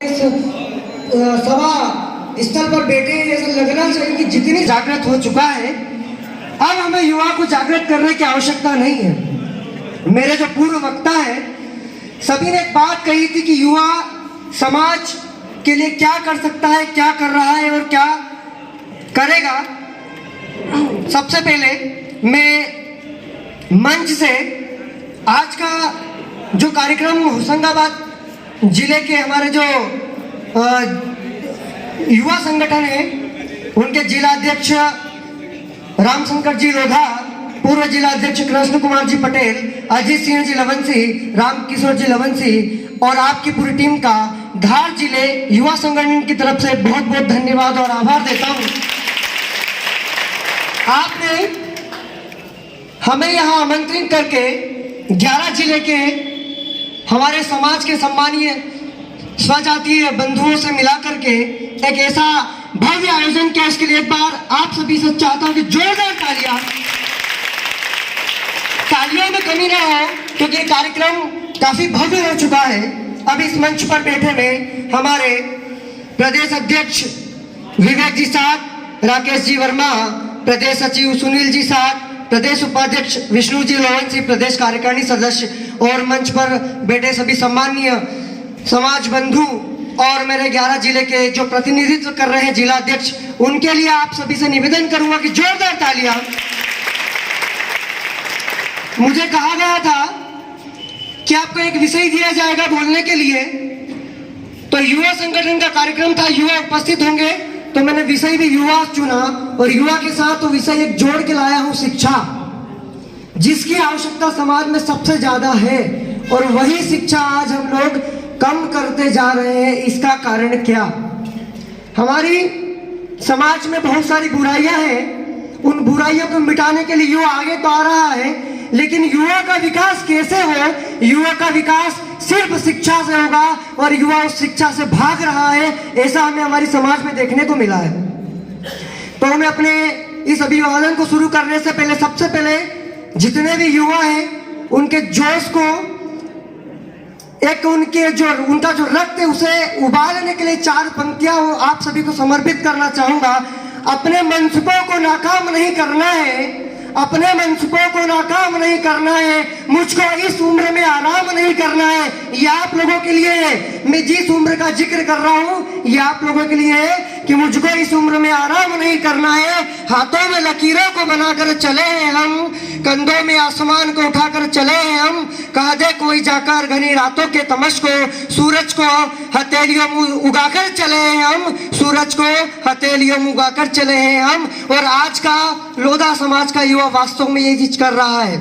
सभा स्थल पर बैठे हैं, ऐसा लगना चाहिए कि जितनी जागृत हो चुका है, अब हमें युवा को जागृत करने की आवश्यकता नहीं है। मेरे जो पूर्व वक्ता है सभी ने एक बात कही थी कि युवा समाज के लिए क्या कर सकता है, क्या कर रहा है और क्या करेगा। सबसे पहले मैं मंच से आज का जो कार्यक्रम होशंगाबाद जिले के हमारे जो युवा संगठन है उनके जिलाध्यक्ष रामशंकर जी लोधा, पूर्व जिलाध्यक्ष कृष्ण कुमार जी पटेल, अजीत सिंह जी लवंसी, राम किशोर जी लवंसी और आपकी पूरी टीम का धार जिले युवा संगठन की तरफ से बहुत बहुत धन्यवाद और आभार देता हूं। आपने हमें यहां आमंत्रित करके 11 जिले के हमारे समाज के सम्मानीय स्वजातीय बंधुओं से मिलाकर के एक ऐसा भव्य आयोजन किया। इसके लिए एक बार आप सभी से चाहता हूं कि जोरदार तालियों में कमी ना हो, क्योंकि कार्यक्रम काफी भव्य हो चुका है। अब इस मंच पर बैठे में हमारे प्रदेश अध्यक्ष विवेक जी साथ, राकेश जी वर्मा, प्रदेश सचिव सुनील जी साथ, प्रदेश उपाध्यक्ष विष्णु जी लोहनसी, प्रदेश कार्यकारिणी सदस्य और मंच पर बैठे सभी सम्मानीय समाज बंधु और मेरे 11 जिले के जो प्रतिनिधित्व कर रहे हैं जिलाध्यक्ष, उनके लिए आप सभी से निवेदन करूंगा कि जोरदार तालियां। मुझे कहा गया था कि आपको एक विषय दिया जाएगा बोलने के लिए, तो युवा संगठन का कार्यक्रम था, युवा उपस्थित होंगे, तो मैंने विषय भी युवा चुना और युवा के साथ तो विषय एक जोड़ के लाया हूं, शिक्षा, जिसकी आवश्यकता समाज में सबसे ज्यादा है और वही शिक्षा आज हम लोग कम करते जा रहे हैं। इसका कारण क्या? हमारी समाज में बहुत सारी बुराइयां हैं, उन बुराइयों को मिटाने के लिए युवा आगे तो आ रहा है, लेकिन युवा का विकास कैसे हो? युवा का विकास सिर्फ शिक्षा से होगा और युवा उस शिक्षा से भाग रहा है, ऐसा हमें हमारी समाज में देखने को मिला है। तो हमें अपने इस अभिवादन को शुरू करने से पहले सबसे पहले जितने भी युवा हैं उनके जोश को, एक उनका जो रक्त है उसे उबालने के लिए 4 पंक्तियां आप सभी को समर्पित करना चाहूंगा। अपने मनसुबों को नाकाम नहीं करना है, अपने मनसुबों को नाकाम नहीं करना है, मुझको इस उम्र में आराम नहीं करना है। ये आप लोगों के लिए है, मैं जिस उम्र का जिक्र कर रहा हूँ ये आप लोगों के लिए है कि मुझको इस उम्र में आराम नहीं करना है। हाथों में लकीरों को बनाकर चले हैं हम, कंधों में आसमान को उठाकर चले हैं हम, कह दे कोई जाकर घनी रातों के तमश को, सूरज को हथेलियों में उगाकर चले हैं हम, सूरज को हथेलियों में उगाकर चले हैं हम। और आज का लोधा समाज का युवा वास्तव में ये चीज कर रहा है।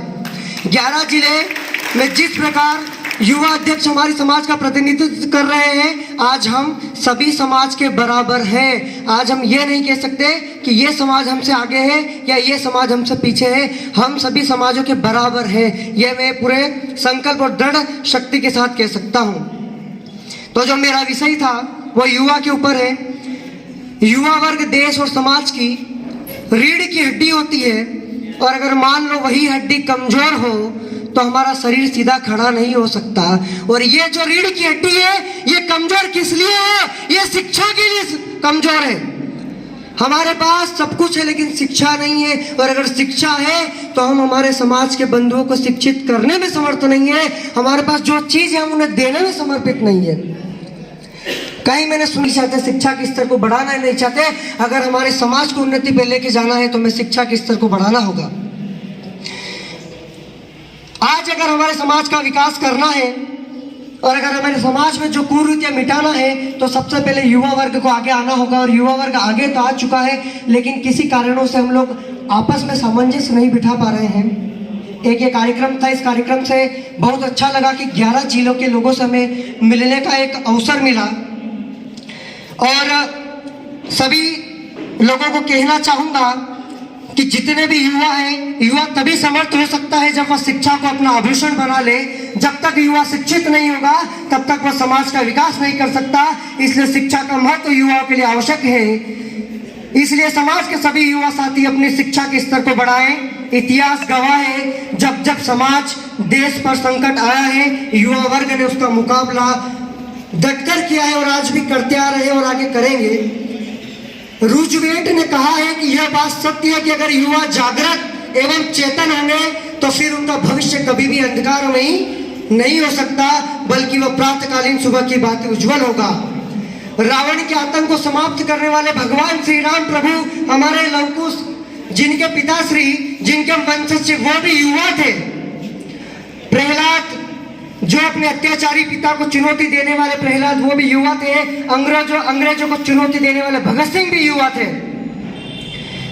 11 जिले में जिस प्रकार युवा अध्यक्ष हमारी समाज का प्रतिनिधित्व कर रहे हैं, आज हम सभी समाज के बराबर हैं। आज हम ये नहीं कह सकते कि ये समाज हमसे आगे है या ये समाज हमसे पीछे है, हम सभी समाजों के बराबर हैं। ये मैं पूरे संकल्प और दृढ़ शक्ति के साथ कह सकता हूँ। तो जो मेरा विषय था वो युवा के ऊपर है। युवा वर्ग देश और समाज की रीढ़ की हड्डी होती है और अगर मान लो वही हड्डी कमजोर हो तो हमारा शरीर सीधा खड़ा नहीं हो सकता। और ये जो रीढ़ की हड्डी है ये कमजोर किस लिए है? ये शिक्षा के लिए कमजोर है। हमारे पास सब कुछ है लेकिन शिक्षा नहीं है, और अगर शिक्षा है तो हम हमारे समाज के बंधुओं को शिक्षित करने में समर्थ नहीं है। हमारे पास जो चीज है हम उन्हें देने में समर्पित नहीं है। कहीं मैंने सुनी चाहते शिक्षा के स्तर को बढ़ाना नहीं चाहते। अगर हमारे समाज को उन्नति पे लेके जाना है तो हमें शिक्षा के स्तर को बढ़ाना होगा। आज अगर हमारे समाज का विकास करना है और अगर हमारे समाज में जो कुरीतियां मिटाना है तो सबसे पहले युवा वर्ग को आगे आना होगा। और युवा वर्ग आगे तो आ चुका है लेकिन किसी कारणों से हम लोग आपस में सामंजस्य नहीं बिठा पा रहे हैं। एक ये कार्यक्रम था, इस कार्यक्रम से बहुत अच्छा लगा कि 11 जिलों के लोगों से हमें मिलने का एक अवसर मिला। और सभी लोगों को कहना चाहूंगा कि जितने भी युवा हैं, युवा तभी समर्थ हो सकता है जब वह शिक्षा को अपना आभूषण बना ले। जब तक युवा शिक्षित नहीं होगा तब तक वह समाज का विकास नहीं कर सकता। इसलिए शिक्षा का महत्व युवाओं के लिए आवश्यक है। इसलिए समाज के सभी युवा साथी अपनी शिक्षा के स्तर को बढ़ाएं। इतिहास गवाह है, जब जब समाज देश पर संकट आया है युवा वर्ग ने उसका मुकाबला डटकर किया है और आज भी करते आ रहे हैं और आगे करेंगे। रूजवेल्ट ने कहा है कि यह बात सत्य है कि अगर युवा जागृत एवं चेतन होंगे तो फिर उनका भविष्य कभी भी अंधकार में नहीं हो सकता, बल्कि वह प्रातःकालीन सुबह की बात उज्जवल होगा। रावण के आतंक को समाप्त करने वाले भगवान श्री राम प्रभु हमारे लवकुश, जिनके पिताश्री, जिनके वंशज वो भी युवा थे। प्रहलाद, जो अपने अत्याचारी पिता को चुनौती देने वाले प्रहलाद, वो भी युवा थे। अंग्रेजों को चुनौती देने वाले भगत सिंह भी युवा थे।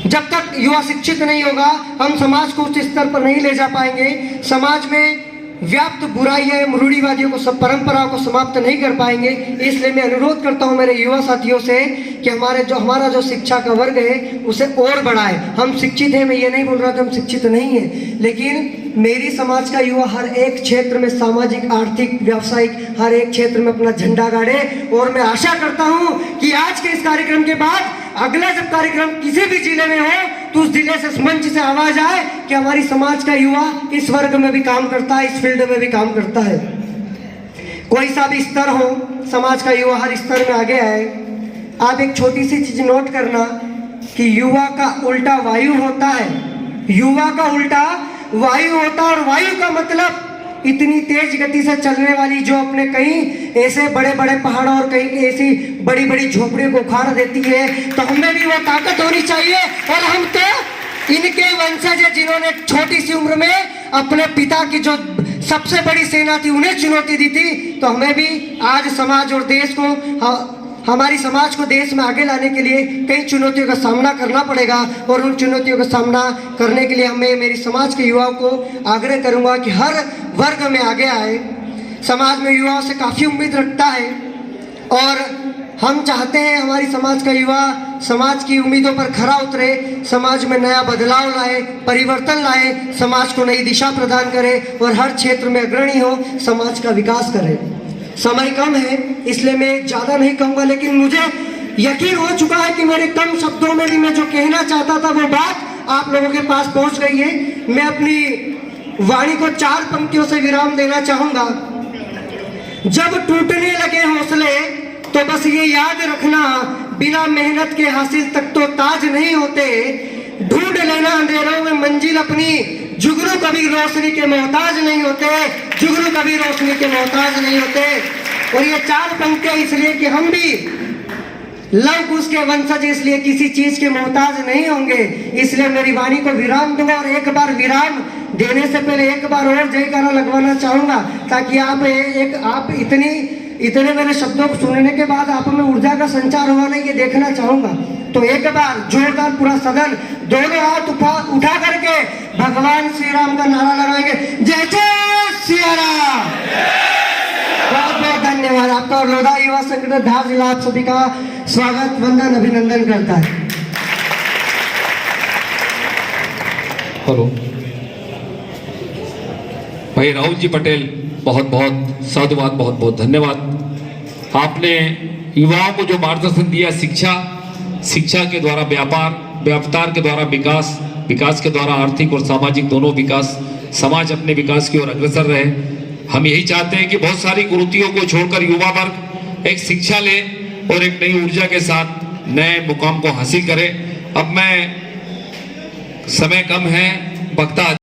जब तक युवा शिक्षित नहीं होगा, हम समाज को उस स्तर पर नहीं ले जा पाएंगे। समाज में व्याप्त बुराइयां एवं रूढ़िवादियों को, सब परंपराओं को समाप्त नहीं कर पाएंगे। इसलिए मैं अनुरोध करता हूं मेरे युवा साथियों से कि हमारा जो शिक्षा का वर्ग है उसे और बढ़ाए। हम शिक्षित हैं, मैं ये नहीं बोल रहा कि हम शिक्षित नहीं हैं, लेकिन मेरी समाज का युवा हर एक क्षेत्र में, सामाजिक, आर्थिक, व्यावसायिक, हर एक क्षेत्र में अपना झंडा गाड़े। और मैं आशा करता हूं कि आज के इस कार्यक्रम के बाद अगला जब कार्यक्रम किसी भी जिले में हो तो उस जिले से, इस मंच से आवाज आए कि हमारी समाज का युवा इस वर्ग में भी काम करता है, इस फील्ड में भी काम करता है। कोई सा भी स्तर हो, समाज का युवा हर स्तर में आगे आए। आप एक छोटी सी चीज नोट करना कि युवा का उल्टा वायु होता है। युवा का उल्टा वायु होता है, और वायु का मतलब इतनी तेज गति से चलने वाली, जो अपने कहीं ऐसे बड़े बड़े पहाड़ों और कहीं ऐसी बड़ी बड़ी झोपड़ियों को उखाड़ देती है। तो हमें भी वो ताकत होनी चाहिए। और हम तो इनके वंशज हैं जिन्होंने छोटी सी उम्र में अपने पिता की जो सबसे बड़ी सेना थी उन्हें चुनौती दी थी। तो हमें भी आज समाज और देश को, हमारी समाज को देश में आगे लाने के लिए कई चुनौतियों का सामना करना पड़ेगा। और उन चुनौतियों का सामना करने के लिए हमें, मेरी समाज के युवाओं को आग्रह करूंगा कि हर वर्ग में आगे आए। समाज में युवाओं से काफ़ी उम्मीद रखता है और हम चाहते हैं हमारी समाज का युवा समाज की उम्मीदों पर खरा उतरे, समाज में नया बदलाव लाए, परिवर्तन लाए, समाज को नई दिशा प्रदान करे और हर क्षेत्र में अग्रणी हो, समाज का विकास करे। समय कम है इसलिए मैं ज़्यादा नहीं कहूँगा, लेकिन मुझे यकीन हो चुका है कि मेरे कम शब्दों में भी मैं जो कहना चाहता था वो बात आप लोगों के पास पहुँच गई है। मैं अपनी वाणी को 4 पंक्तियों से विराम देना चाहूँगा। जब टूटने लगे हौसले तो बस ये याद रखना, बिना मेहनत के हासिल तक तो ताज नहीं होते। ढूंढ लेना अंधेरों में मंजिल अपनी, जुगनू कभी रोशनी के मोहताज नहीं होते, जुगनू कभी रोशनी के मोहताज नहीं होते। और ये 4 पंक्तियां इसलिए कि हम भी लवकुश के वंशज, इसलिए किसी चीज के मोहताज नहीं होंगे। इसलिए मेरी वाणी को विराम दूंगा और एक बार विराम देने से पहले एक बार और जयकारा लगवाना चाहूंगा, ताकि आप इतने मेरे शब्दों को सुनने के बाद आप में ऊर्जा का संचार हुआ नहीं, ये देखना चाहूंगा। तो एक बार जोरदार पूरा सदन दोनों हाथ उठा करके भगवान श्री राम का नारा लगाएंगे, जय जय सिया राम। बहुत बहुत धन्यवाद आपका। और लोधा युवा संगठन धार जिला आप सभी का स्वागत, वंदन, अभिनंदन करता है। हेलो भाई राहुल जी पटेल, बहुत बहुत साधुवाद, बहुत बहुत धन्यवाद। आपने युवाओं को जो मार्गदर्शन दिया, शिक्षा के द्वारा व्यापार के द्वारा विकास के द्वारा आर्थिक और सामाजिक दोनों विकास, समाज अपने विकास की ओर अग्रसर रहे। हम यही चाहते हैं कि बहुत सारी कुरीतियों को छोड़कर युवा वर्ग एक शिक्षा ले और एक नई ऊर्जा के साथ नए मुकाम को हासिल करे। अब मैं, समय कम है, वक्ता